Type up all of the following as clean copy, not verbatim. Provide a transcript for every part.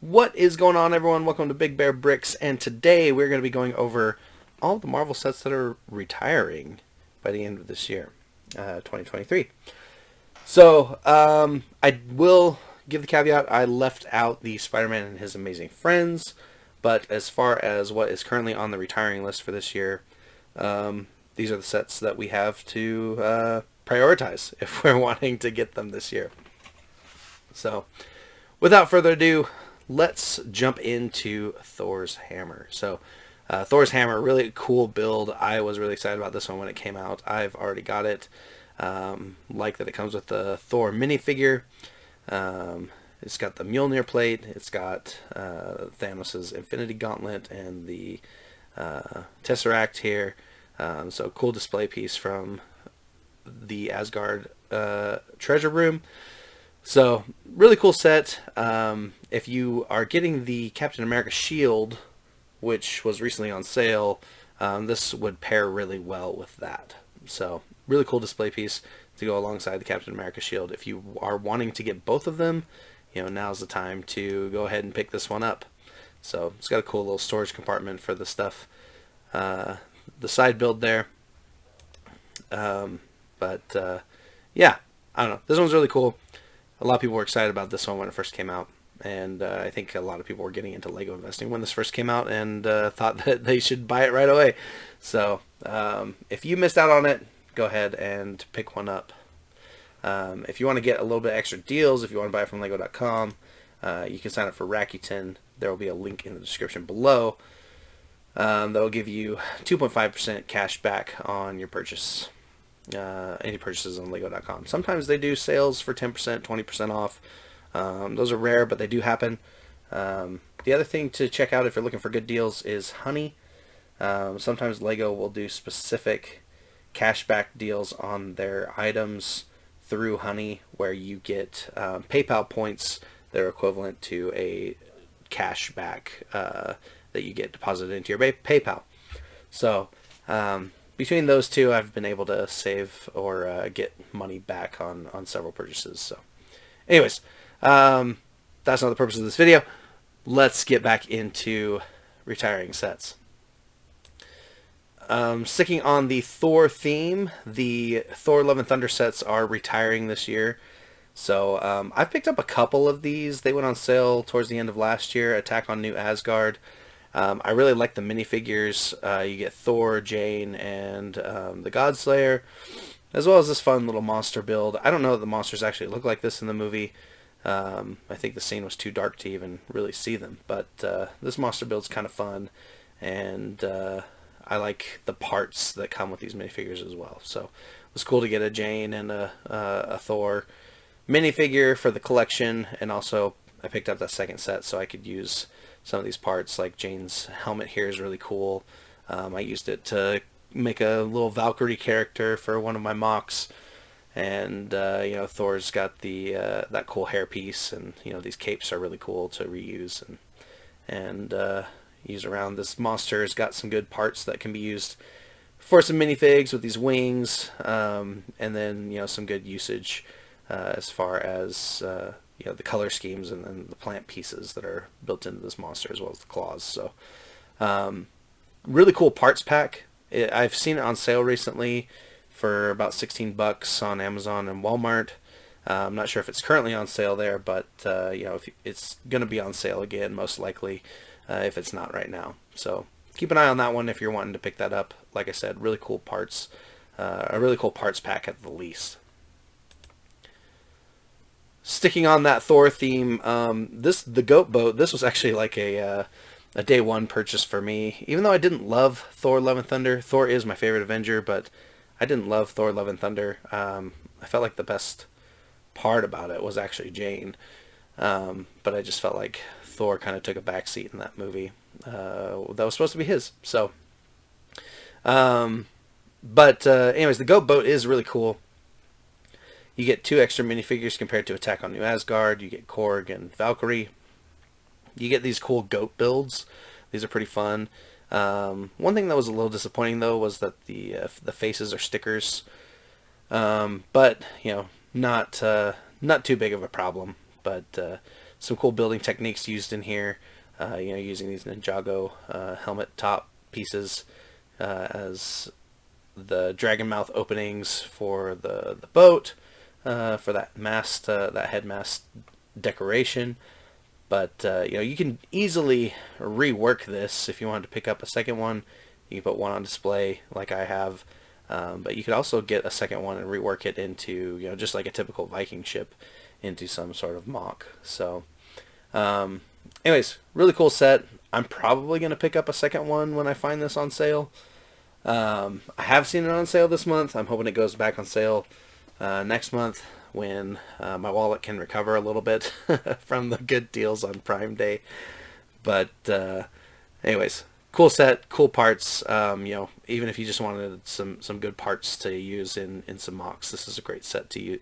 What is going on, everyone? Welcome to Big Bear Bricks, and today we're going to be going over all the Marvel sets that are retiring by the end of this year, 2023. So, I will give the caveat, I left out the Spider-Man and His Amazing Friends, but as far as what is currently on the retiring list for this year, these are the sets that we have to prioritize if we're wanting to get them this year. So, without further ado, let's jump into Thor's hammer. So, Thor's hammer, really cool build. I was really excited about this one when it came out. I've already got it. Like that it comes with the Thor minifigure. It's got the Mjolnir plate. It's got Thanos' Infinity Gauntlet and the Tesseract here. So cool display piece from the Asgard treasure room. So, really cool set. If you are getting the Captain America shield, which was recently on sale, this would pair really well with that. So, really cool display piece to go alongside the Captain America shield. If you are wanting to get both of them, now's the time to go ahead and pick this one up. So, it's got a cool little storage compartment for the stuff. The side build there. Yeah, I don't know. This one's really cool. A lot of people were excited about this one when it first came out, and I think a lot of people were getting into Lego investing when this first came out and thought that they should buy it right away. So if you missed out on it, go ahead and pick one up. If you want to get a little bit extra deals, if you want to buy it from Lego.com, you can sign up for Rakuten. There will be a link in the description below that will give you 2.5% cash back on your purchase. Any purchases on Lego.com. Sometimes they do sales for 10%, 20% off. Those are rare, but they do happen. The other thing to check out if you're looking for good deals is Honey. Sometimes Lego will do specific cashback deals on their items through Honey, where you get PayPal points that are equivalent to a cashback that you get deposited into your PayPal. So, between those two, I've been able to save or get money back on several purchases. So, anyways, that's not the purpose of this video. Let's get back into retiring sets. Sticking on the Thor theme, the Thor Love and Thunder sets are retiring this year. So, I've picked up a couple of these. They went on sale towards the end of last year. Attack on New Asgard. I really like the minifigures. You get Thor, Jane, and the Godslayer, as well as this fun little monster build. I don't know that the monsters actually look like this in the movie. I think the scene was too dark to even really see them. But this monster build's kind of fun, and I like the parts that come with these minifigures as well. So it was cool to get a Jane and a Thor minifigure for the collection, and also I picked up that second set so I could use some of these parts. Like Jane's helmet here is really cool. I used it to make a little Valkyrie character for one of my mocks, and Thor's got the that cool hairpiece, and these capes are really cool to reuse and use around. This monster's got some good parts that can be used for some minifigs with these wings, and then some good usage as far as the color schemes and then the plant pieces that are built into this monster, as well as the claws. So, really cool parts pack. I've seen it on sale recently for about $16 on Amazon and Walmart. I'm not sure if it's currently on sale there, but if it's going to be on sale again, most likely, if it's not right now. So keep an eye on that one if you're wanting to pick that up. Like I said, really cool parts, a really cool parts pack at the least. Sticking on that Thor theme, the goat boat, this was actually like a day one purchase for me. Even though I didn't love Thor Love and Thunder, Thor is my favorite Avenger, but I didn't love Thor Love and Thunder. I felt like the best part about it was actually Jane, but I just felt like Thor kind of took a backseat in that movie that was supposed to be his. So, anyways, the goat boat is really cool. You get 2 extra minifigures compared to Attack on New Asgard. You get Korg and Valkyrie. You get these cool goat builds. These are pretty fun. One thing that was a little disappointing, though, was that the faces are stickers. But not too big of a problem. But some cool building techniques used in here. Using these Ninjago helmet top pieces as the dragon mouth openings for the boat, for that mast, that head mast decoration. But you can easily rework this if you wanted to pick up a second one. You can put one on display like I have, but you could also get a second one and rework it into just like a typical Viking ship, into some sort of mock. So, anyways, really cool set. I'm probably gonna pick up a second one when I find this on sale. I have seen it on sale this month. I'm hoping it goes back on sale next month when my wallet can recover a little bit from the good deals on Prime Day. But anyways, cool set, cool parts. Even if you just wanted some good parts to use in some mocks, this is a great set to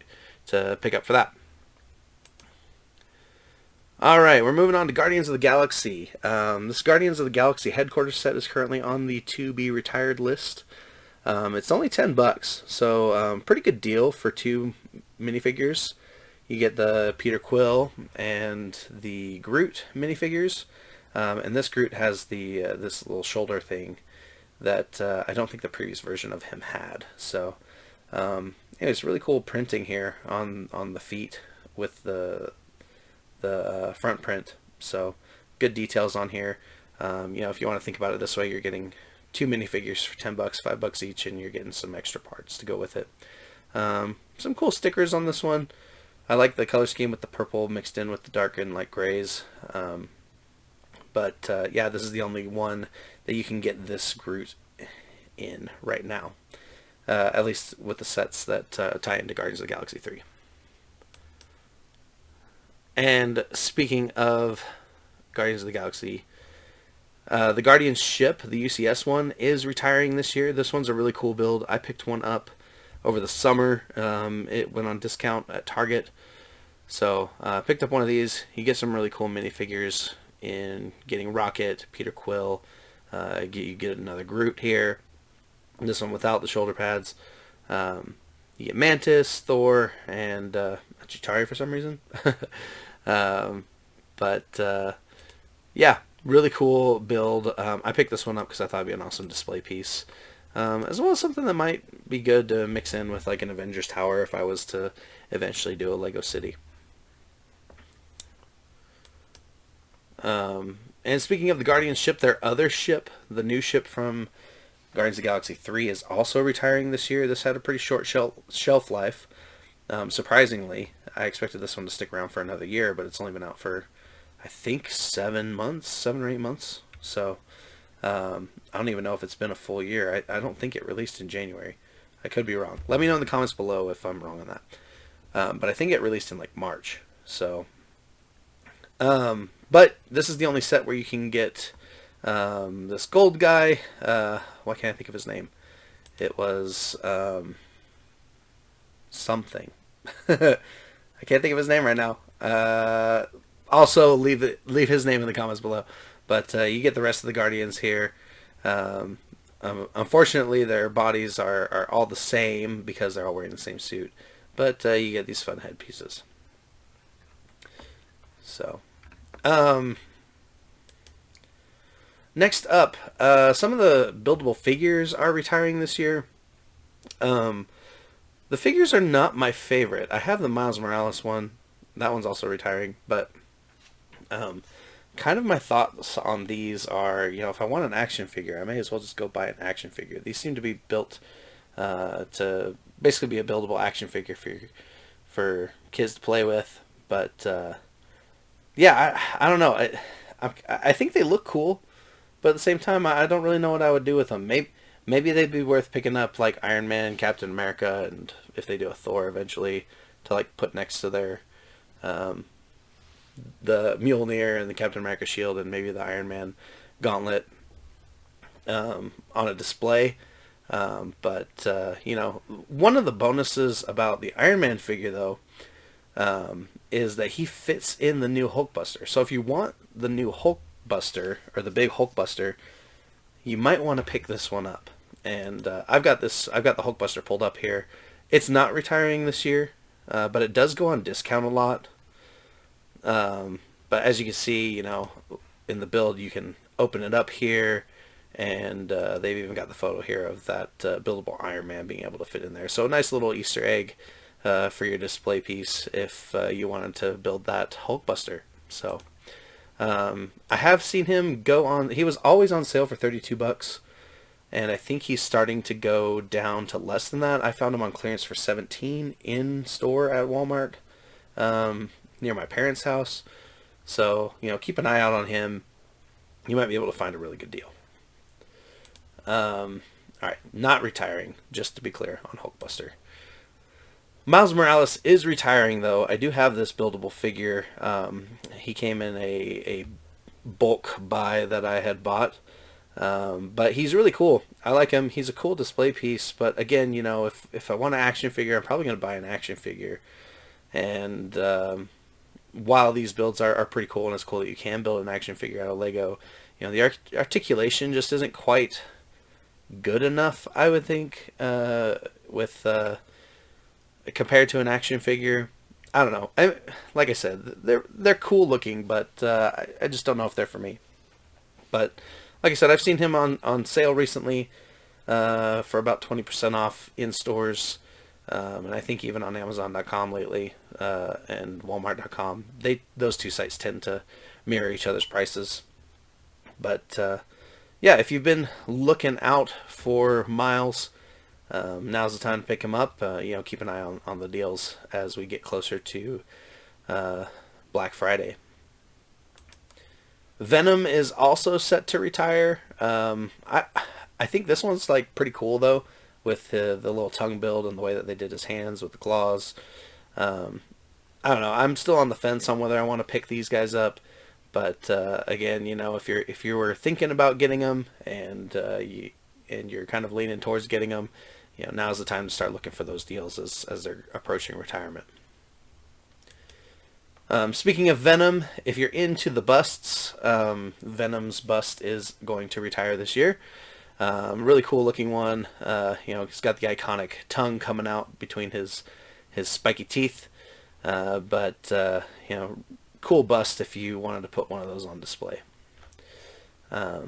pick up for that. Alright, we're moving on to Guardians of the Galaxy. This Guardians of the Galaxy headquarters set is currently on the to be retired list. It's only $10, so pretty good deal for 2 minifigures. You get the Peter Quill and the Groot minifigures, and this Groot has the this little shoulder thing that I don't think the previous version of him had. So it's really cool printing here on the feet with the front print. So good details on here. If you want to think about it this way, you're getting 2 minifigures for $10, $5 each, and you're getting some extra parts to go with it. Some cool stickers on this one. I like the color scheme with the purple mixed in with the dark and light grays. But this is the only one that you can get this Groot in right now. At least with the sets that tie into Guardians of the Galaxy 3. And speaking of Guardians of the Galaxy, the Guardians ship, the UCS one, is retiring this year. This one's a really cool build. I picked one up over the summer. It went on discount at Target. So I picked up one of these. You get some really cool minifigures in getting Rocket, Peter Quill. You get another Groot here. This one without the shoulder pads. You get Mantis, Thor, and Chitauri for some reason. Really cool build. I picked this one up because I thought it'd be an awesome display piece, as well as something that might be good to mix in with like an Avengers tower if I was to eventually do a Lego City. And speaking of the Guardians ship, their other ship, the new ship from Guardians of the Galaxy 3, is also retiring this year. This had a pretty short shelf life. Surprisingly, I expected this one to stick around for another year, but it's only been out for, I think, 7 or 8 months. So I don't even know if it's been a full year. I don't think it released in January. I could be wrong. Let me know in the comments below if I'm wrong on that. But I think it released in like March. So, but this is the only set where you can get this gold guy. Why can't I think of his name? It was something. I can't think of his name right now. Also, leave his name in the comments below. But you get the rest of the Guardians here. Unfortunately, their bodies are all the same because they're all wearing the same suit. But you get these fun headpieces. So, next up, some of the buildable figures are retiring this year. The figures are not my favorite. I have the Miles Morales one. That one's also retiring. But kind of my thoughts on these are, if I want an action figure, I may as well just go buy an action figure. These seem to be built to basically be a buildable action figure for kids to play with. But I don't know. I think they look cool, but at the same time, I don't really know what I would do with them. Maybe they'd be worth picking up, like Iron Man, Captain America, and if they do a Thor eventually, to like put next to their the Mjolnir and the Captain America shield and maybe the Iron Man gauntlet on a display. But one of the bonuses about the Iron Man figure, though, is that he fits in the new Hulkbuster. So if you want the new Hulkbuster, or the big Hulkbuster, you might want to pick this one up. And I've got the Hulkbuster pulled up here. It's not retiring this year, but it does go on discount a lot. But as you can see, you know, in the build, you can open it up here, and they've even got the photo here of that buildable Iron Man being able to fit in there. So a nice little Easter egg for your display piece if you wanted to build that Hulkbuster. So I have seen him go on. He was always on sale for $32, and I think he's starting to go down to less than that. I found him on clearance for $17 in store at Walmart near my parents' house. So, you know, keep an eye out on him. You might be able to find a really good deal. All right, not retiring, just to be clear on Hulkbuster. Miles Morales is retiring, though. I do have this buildable figure. He came in a bulk buy that I had bought. But he's really cool. I like him. He's a cool display piece. But again, you know, if I want an action figure, I'm probably going to buy an action figure. And while these builds are pretty cool, and it's cool that you can build an action figure out of Lego, you know, the articulation just isn't quite good enough, I would think, with compared to an action figure. I don't know. Like I said, they're cool looking, but I just don't know if they're for me. But like I said, I've seen him on sale recently for about 20% off in stores. And I think even on Amazon.com lately and Walmart.com, those two sites tend to mirror each other's prices. But yeah, if you've been looking out for Miles, now's the time to pick him up. You know, keep an eye on the deals as we get closer to Black Friday. Venom is also set to retire. I think this one's like pretty cool though, with the little tongue build and the way that they did his hands with the claws. I don't know. I'm still on the fence on whether I want to pick these guys up. But again, you know, if you were thinking about getting them and you're kind of leaning towards getting them, you know, now's the time to start looking for those deals as they're approaching retirement. Speaking of Venom, if you're into the busts, Venom's bust is going to retire this year. Really cool looking one. You know, he's got the iconic tongue coming out between his spiky teeth. But you know, cool bust if you wanted to put one of those on display. I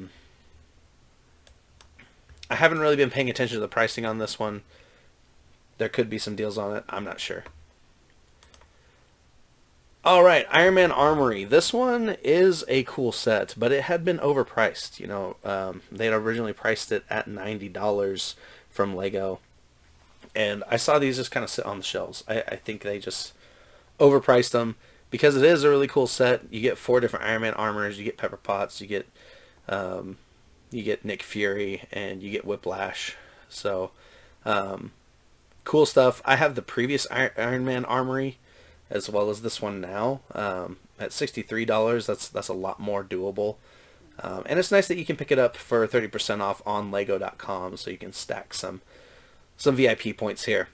haven't really been paying attention to the pricing on this one. There could be some deals on it. I'm not sure. Alright, Iron Man Armory. This one is a cool set, but it had been overpriced. You know, they had originally priced it at $90 from Lego. And I saw these just kind of sit on the shelves. I think they just overpriced them. Because it is a really cool set. You get 4 different Iron Man armors. You get Pepper Potts. You get Nick Fury. And you get Whiplash. So, cool stuff. I have the previous Iron Man Armory, as well as this one now, at $63. That's a lot more doable, and it's nice that you can pick it up for 30% off on Lego.com, so you can stack some VIP points here.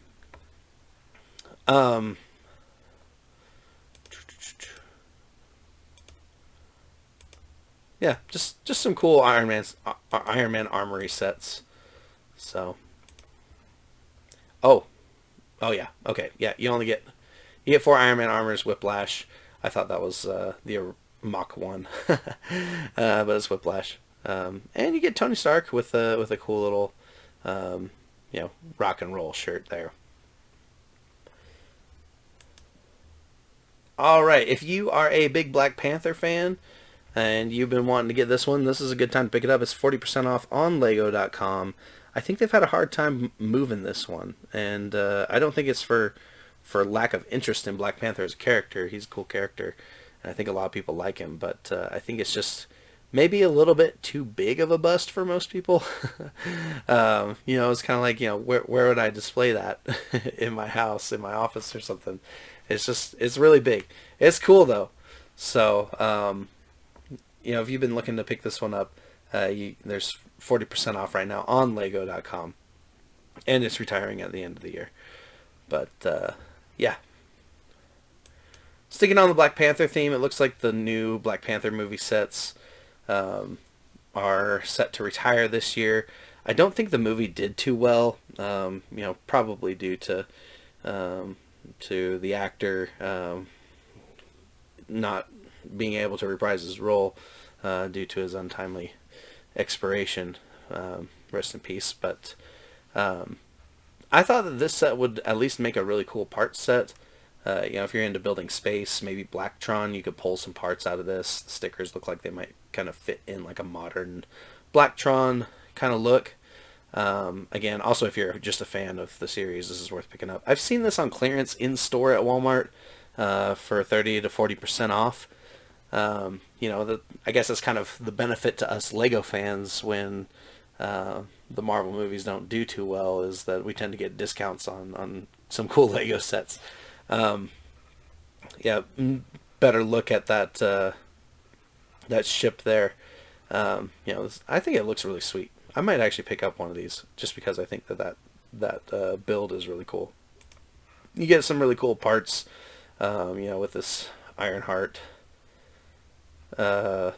Yeah, just some cool Iron Man Armory sets. So, oh yeah, okay, yeah, you get 4 Iron Man armors, Whiplash. I thought that was the Mach 1, but it's Whiplash. And you get Tony Stark with a cool little, you know, rock and roll shirt there. All right, if you are a big Black Panther fan and you've been wanting to get this one, this is a good time to pick it up. It's 40% off on Lego.com. I think they've had a hard time moving this one, and I don't think it's for lack of interest in Black Panther as a character. He's a cool character, and I think a lot of people like him, but I think it's just maybe a little bit too big of a bust for most people. You know, it's kind of like, you know, where would I display that? In my house, in my office or something. It's really big. It's cool though. So, you know, if you've been looking to pick this one up, there's 40% off right now on Lego.com, and it's retiring at the end of the year. But yeah. Sticking on the Black Panther theme, it looks like the new Black Panther movie sets are set to retire this year. I don't think the movie did too well, you know, probably due to the actor not being able to reprise his role due to his untimely expiration. Rest in peace. But I thought that this set would at least make a really cool part set. If you're into building space, maybe Blacktron, you could pull some parts out of this. The stickers look like they might kind of fit in like a modern Blacktron kind of look. Again, also if you're just a fan of the series, this is worth picking up. I've seen this on clearance in store at Walmart for 30 to 40% off. I guess that's kind of the benefit to us Lego fans when the Marvel movies don't do too well, is that we tend to get discounts on some cool Lego sets. Better look at that ship there. I think it looks really sweet. I might actually pick up one of these just because I think that build is really cool. You get some really cool parts, with this Ironheart backpack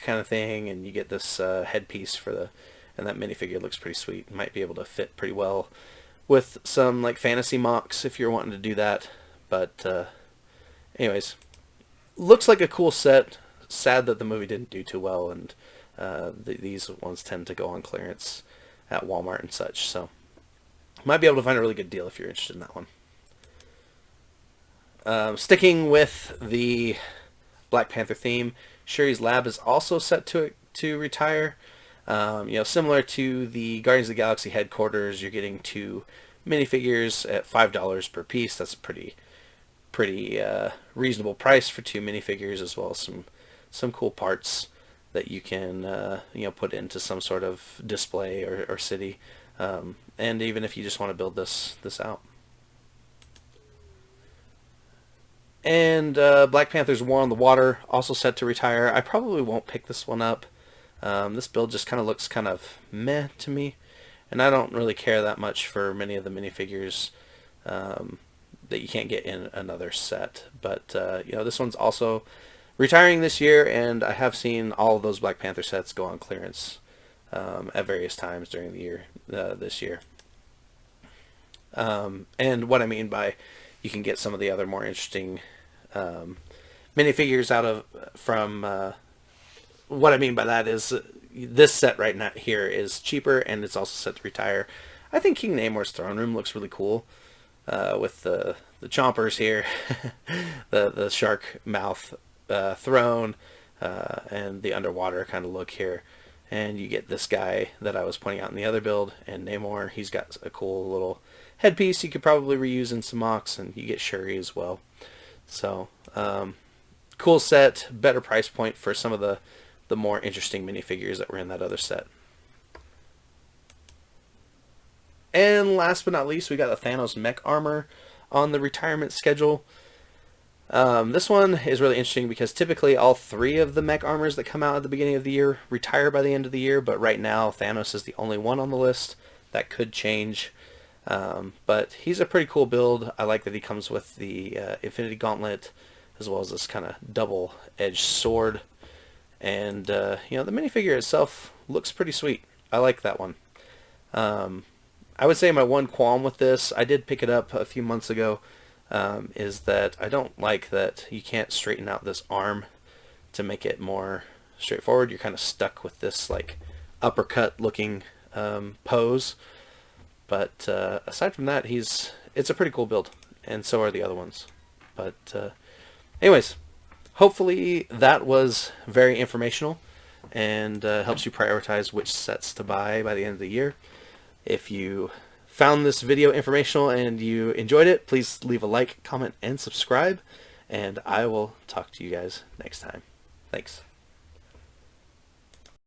kind of thing, and you get this headpiece and that minifigure looks pretty sweet. Might be able to fit pretty well with some like fantasy mocks if you're wanting to do that. But anyways, looks like a cool set. Sad that the movie didn't do too well, and these ones tend to go on clearance at Walmart and such, so might be able to find a really good deal if you're interested in that one. Sticking with the Black Panther theme, Shuri's Lab is also set to retire. Similar to the Guardians of the Galaxy headquarters, you're getting 2 minifigures at $5 per piece. That's a pretty reasonable price for 2 minifigures, as well as some cool parts that you can put into some sort of display or city, and even if you just want to build this out. And Black Panther's War on the Water, also set to retire. I probably won't pick this one up. This build just kind of looks kind of meh to me, and I don't really care that much for many of the minifigures that you can't get in another set. But this one's also retiring this year, and I have seen all of those Black Panther sets go on clearance at various times during the year this year. And what I mean by you can get some of the other more interesting minifigures from what I mean by that is this set right now here is cheaper, and it's also set to retire. I think King Namor's throne room looks really cool with the chompers here, the shark mouth throne, and the underwater kind of look here. And you get this guy that I was pointing out in the other build, and Namor. He's got a cool little headpiece you could probably reuse in some mocks, and you get Shuri as well. So cool set, better price point for some of the more interesting minifigures that were in that other set. And last but not least, we got the Thanos mech armor on the retirement schedule. This one is really interesting because typically all 3 of the mech armors that come out at the beginning of the year retire by the end of the year, but right now Thanos is the only one on the list. That could change, but he's a pretty cool build. I like that he comes with the Infinity Gauntlet as well as this kind of double-edged sword, and the minifigure itself looks pretty sweet. I like that one. I would say my one qualm with this, I did pick it up a few months ago, is that I don't like that you can't straighten out this arm to make it more straightforward. You're kind of stuck with this like uppercut looking pose. But aside from that, it's a pretty cool build, and so are the other ones. But anyways, hopefully that was very informational and helps you prioritize which sets to buy by the end of the year. If you found this video informational and you enjoyed it, please leave a like, comment, and subscribe, and I will talk to you guys next time. Thanks.